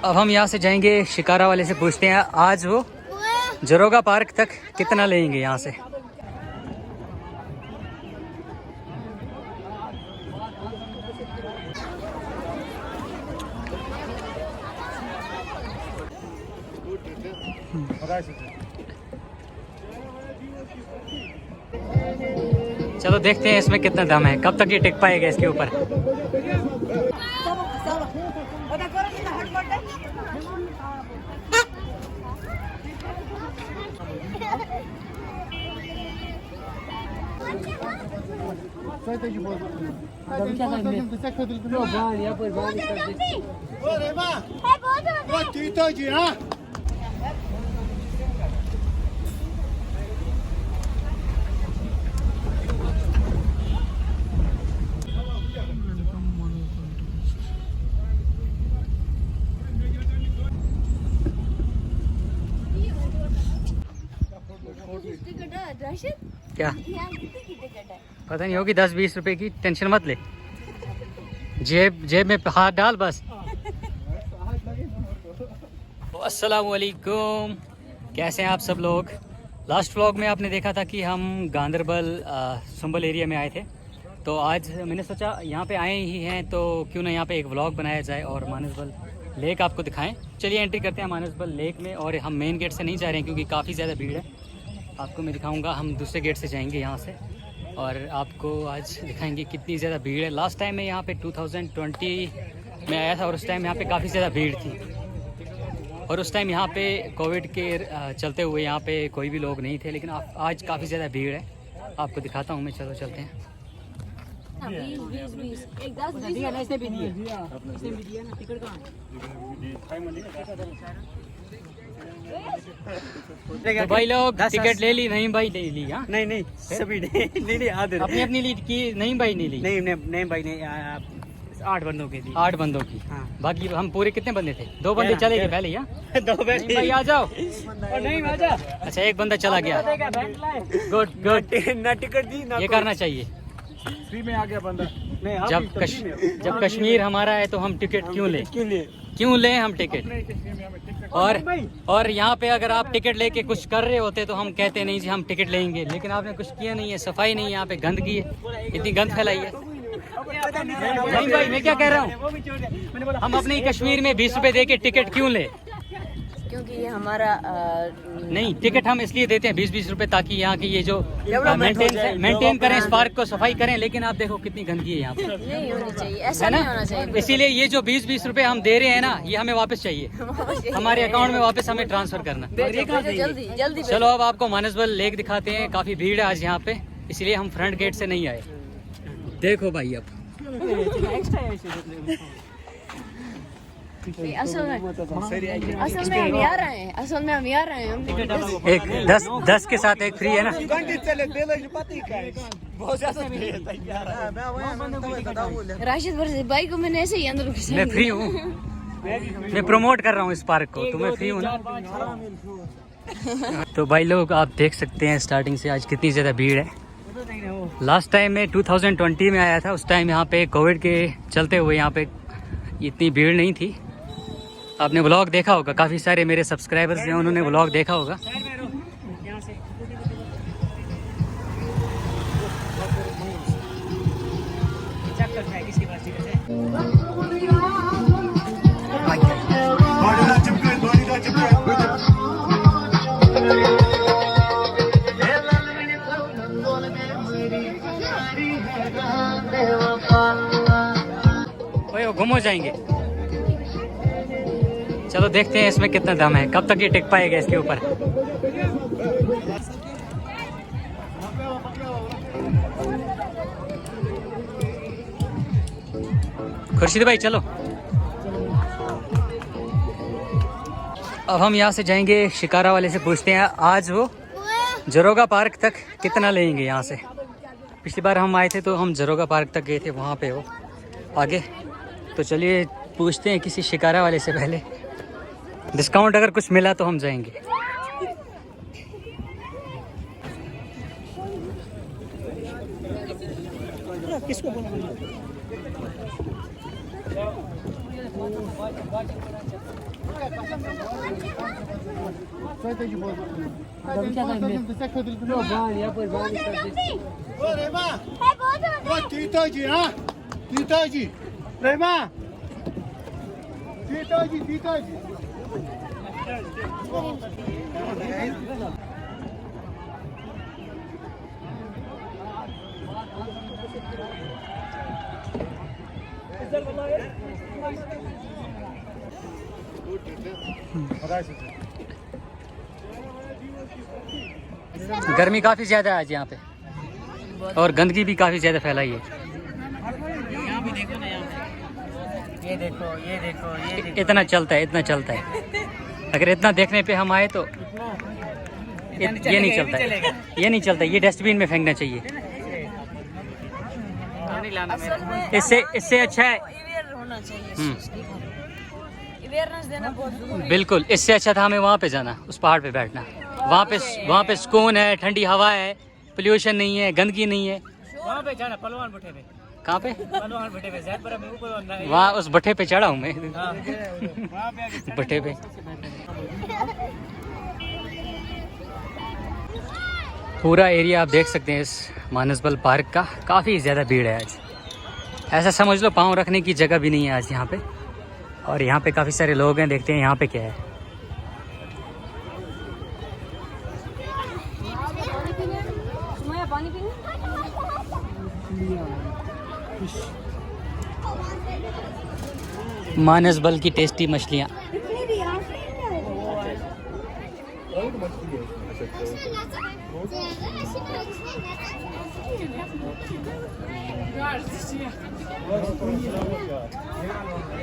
अब हम यहाँ से जाएंगे शिकारा वाले से पूछते हैं आज वो जरोगा पार्क तक कितना लेंगे यहाँ से। चलो देखते हैं इसमें कितना दाम है, कब तक ये टिक पाएगा इसके ऊपर। क्या पता नहीं होगी, 10-20 रुपए की, टेंशन मत ले, जेब में हाथ डाल बस। अस्सलामुअलैकुम, कैसे हैं आप सब लोग। लास्ट व्लॉग में आपने देखा था कि हम गांधरबल सुंबल एरिया में आए थे, तो आज मैंने सोचा यहाँ पे आए ही हैं तो क्यों ना यहाँ पे एक व्लॉग बनाया जाए और मानसबल लेक आपको दिखाएं। चलिए एंट्री करते हैं मानसबल लेक में, और हम मेन गेट से नहीं जा रहे हैं क्योंकि काफ़ी ज़्यादा भीड़ है। आपको मैं दिखाऊंगा, हम दूसरे गेट से जाएंगे यहाँ से, और आपको आज दिखाएंगे कितनी ज़्यादा भीड़ है। लास्ट टाइम मैं यहाँ पे 2020 में आया था और उस टाइम यहाँ पे काफ़ी ज़्यादा भीड़ थी, और उस टाइम यहाँ पे कोविड के चलते हुए यहाँ पे कोई भी लोग नहीं थे, लेकिन आज काफ़ी ज़्यादा भीड़ है। आपको दिखाता हूँ मैं, चलो चलते हैं। तो भाई लोग टिकट ले ली? नहीं भाई नहीं ली। हाँ नहीं सभी नहीं आधे अपनी अपनी ली की, नहीं भाई नहीं ली। नहीं भाई नहीं, 8 बंदों की थी। 8 बंदों की। हाँ। बाकी हम पूरे कितने बंदे थे? 2 बंदे चले गए पहले। यहाँ 2 बंदे भाई आ जाओ। नहीं आ जा। अच्छा एक बंदा चला गया। गुड ना टिकट दी ना, ये करना चाहिए। फ्री में आ गया बंदा। नहीं जब कश्मीर हमारा है तो हम टिकट क्यों लें हम टिकट। और यहाँ पे अगर आप टिकट लेके कुछ कर रहे होते तो हम कहते नहीं जी हम टिकट लेंगे, लेकिन आपने कुछ किया नहीं है, सफाई नहीं है, यहाँ पे गंदगी है, इतनी गंद फैलाई है। नहीं भाई मैं क्या कह रहा हूँ, हम अपने ही कश्मीर में 20 रुपए दे के टिकट क्यों ले? क्योंकि ये हमारा नहीं, टिकट हम इसलिए देते हैं 20-20 रुपए, ताकि यहाँ की ये जो मेंटेन करें, इस पार्क को सफाई करें, लेकिन आप देखो कितनी गंदगी है यहाँ पे। नहीं होनी चाहिए, ऐसा नहीं होना चाहिए। इसीलिए ये जो 20-20 रुपए हम दे रहे हैं ना, ये हमें वापस चाहिए, हमारे अकाउंट में वापस हमें ट्रांसफर करना। जल्दी चलो अब आपको मानसबल लेक दिखाते हैं। काफी भीड़ है आज यहाँ पे, इसलिए हम फ्रंट गेट से नहीं आए। देखो भाई अब असल में हम यहाँ रहे हैं, एक 10 के साथ एक फ्री है ना। राशिद वर्षी भाई को मैंने ऐसे ही अंदर मैं फ्री हूँ, मैं प्रमोट कर रहा हूँ इस पार्क को, तो मैं फ्री हूँ ना। तो भाई लोग आप देख सकते हैं स्टार्टिंग से आज कितनी ज़्यादा भीड़ है। लास्ट टाइम मैं 2020 में आया था, उस टाइम यहाँ पे कोविड के चलते हुए यहाँ पे इतनी भीड़ नहीं थी। आपने व्लॉग देखा होगा, काफ़ी सारे मेरे सब्सक्राइबर्स हैं उन्होंने व्लॉग देखा होगा। घूमो जाएंगे। चलो देखते हैं इसमें कितना दाम है, कब तक ये टिक पाएगा इसके ऊपर। खुर्शीद भाई चलो। अब हम यहाँ से जाएंगे शिकारा वाले से पूछते हैं आज वो जरोगा पार्क तक कितना लेंगे यहाँ से। पिछली बार हम आए थे तो हम जरोगा पार्क तक गए थे, वहाँ पे वो आगे। तो चलिए पूछते हैं किसी शिकारा वाले से पहले, डिस्काउंट अगर कुछ मिला तो हम जाएंगे। किसको बोला गर्मी काफ़ी ज़्यादा है आज यहाँ पे और गंदगी भी काफ़ी ज़्यादा फैलाई है। यहाँ भी देखो ना, यहाँ पे ये देखो ये देखो ये देखो। इतना चलता है, इतना चलता है। अगर इतना देखने पे हम आए तो ये नहीं चलता है, ये नहीं चलता, ये डस्टबिन में फेंकना चाहिए। नहीं लाना मेरा। इससे अच्छा है, अवेयर होना चाहिए, अवेयरनेस देना बहुत जरूरी है। बिल्कुल इससे अच्छा था हमें वहाँ पे जाना, उस पहाड़ पे बैठना। वहाँ पे सुकून है, ठंडी हवा है, पोल्यूशन नहीं है, गंदगी नहीं है। वहाँ पे जाना पलवान भट्टे पे। कहाँ पे? पलवान भट्टे पे ज़्यादा में ऊपर बनना है। वहाँ उस भट्टे पे चढ़ा हूँ मैं। हाँ, वहाँ पे आगे भट्टे पे पूरा एरिया आप देख सकते हैं इस मानसबल पार्क का। काफ़ी ज़्यादा भीड़ है आज, ऐसा समझ लो पाँव रखने की जगह भी नहीं है आज यहाँ पे। और यहाँ पे काफ़ी सारे लोग हैं, देखते हैं यहाँ पे क्या है। पानी पीने मानसबल की टेस्टी मछलियाँ।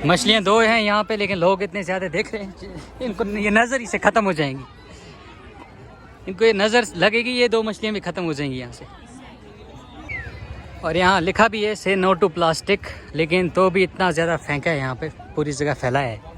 मछलियाँ दो हैं यहाँ पे, लेकिन लोग इतने ज़्यादा देख रहे हैं, इनको ये नज़र ही से ख़त्म हो जाएंगी। इनको ये नज़र लगेगी, ये दो मछलियाँ भी ख़त्म हो जाएंगी यहाँ से। और यहाँ लिखा भी है से नो टू प्लास्टिक, लेकिन तो भी इतना ज़्यादा फेंका है यहाँ पे, पूरी जगह फैला है।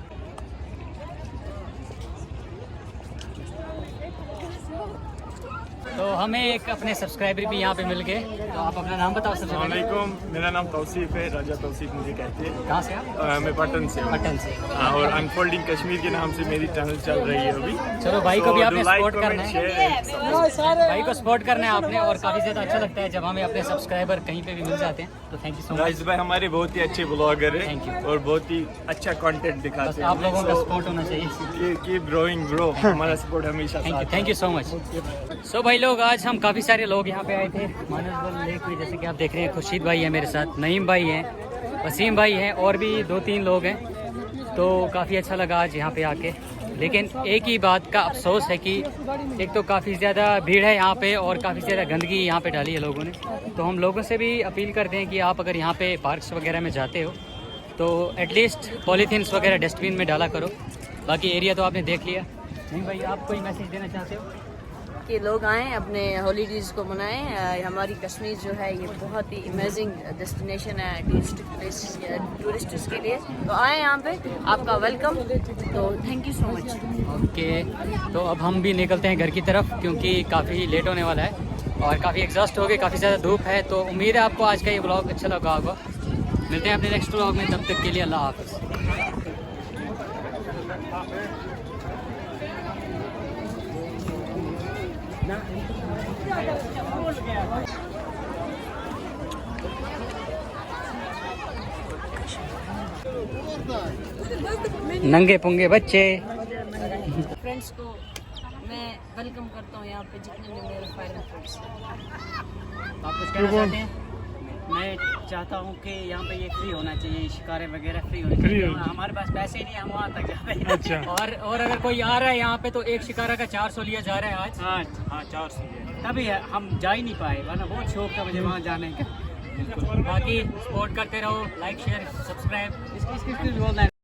तो हमें एक अपने सब्सक्राइबर भी यहाँ पे मिल गए, तो आप अपना नाम बताओ सबसे पहले। अस्सलामुअलैकुम, मेरा नाम तौसीफ है, राजा तौसीफ मुझे कहते हैं। कहाँ से आप? मैं पटन से हूँ। पटन से। हाँ, और अनफोल्डिंग कश्मीर के नाम से मेरी चैनल चल रही है अभी। चलो भाई को भी आपने लाइक सपोर्ट करना कमेंट है, शेयर। भाई को सपोर्ट करना है आपने। और काफ़ी ज़्यादा अच्छा लगता है जब हमें अपने सब्सक्राइबर कहीं पे भी मिल जाते हैं, तो thank you so much. Rice भाई हमारे बहुत ही अच्छे ब्लॉगर हैं। Thank you। और बहुत ही अच्छा कंटेंट दिखाते बस हैं। आप लोगों का सपोर्ट होना चाहिए। कीप ग्रोइंग ब्रो, हमारा सपोर्ट हमेशा थैंक यू सो मच। सो भाई लोग, आज हम काफ़ी सारे लोग यहाँ पे आए थे मानसबल लेक में, जैसे कि आप देख रहे हैं। खुर्शीद भाई है मेरे साथ, नईम भाई हैं, वसीम भाई हैं, और भी 2-3 लोग हैं। तो काफ़ी अच्छा लगा आज यहाँ पे आके। लेकिन एक ही बात का अफसोस है कि एक तो काफ़ी ज़्यादा भीड़ है यहाँ पे, और काफ़ी ज़्यादा गंदगी यहाँ पे डाली है लोगों ने। तो हम लोगों से भी अपील करते हैं कि आप अगर यहाँ पे पार्क्स वगैरह में जाते हो तो एटलीस्ट पॉलीथीन्स वगैरह डस्टबिन में डाला करो। बाकी एरिया तो आपने देख लिया। नहीं भाई, आप कोई मैसेज देना चाहते हो? कि लोग आएँ अपने हॉलीडेज़ को मनाएं। हमारी कश्मीर जो है ये बहुत ही अमेजिंग डेस्टिनेशन है टूरिस्ट्स के लिए। तो आएँ यहाँ पे, आपका वेलकम। तो thank you so much. Okay, तो अब हम भी निकलते हैं घर की तरफ, क्योंकि काफ़ी लेट होने वाला है और काफ़ी एग्जॉस्ट हो गए, काफ़ी ज़्यादा धूप है। तो उम्मीद है आपको आज का ये ब्लॉग अच्छा लगा होगा। मिलते हैं अपने नेक्स्ट ब्लॉग में, तब तक के लिए अल्लाह हाफ़िज़। नंगे पुंगे बच्चे। फ्रेंड्स को मैं वेलकम करता हूँ यहाँ पे, जितने भी मेरे फाइनल फ्रेंड्स। आप कुछ कहना चाहते हैं? मैं चाहता हूँ कि यहाँ पे ये फ्री होना चाहिए, शिकारे वगैरह फ्री होने चाहिए। हमारे पास पैसे ही नहीं, हम वहाँ तक जा रहे हैं। अच्छा। और अगर कोई आ रहा है यहाँ पे तो एक शिकारा का 400 लिया जा रहा है आज। हाँ हाँ, 400 तभी है, हम जा ही नहीं पाए, वरना बहुत शौक था मुझे वहाँ जाने का। बाकी सपोर्ट करते रहो, लाइक शेयर सब्सक्राइब। इसकी बोलना है।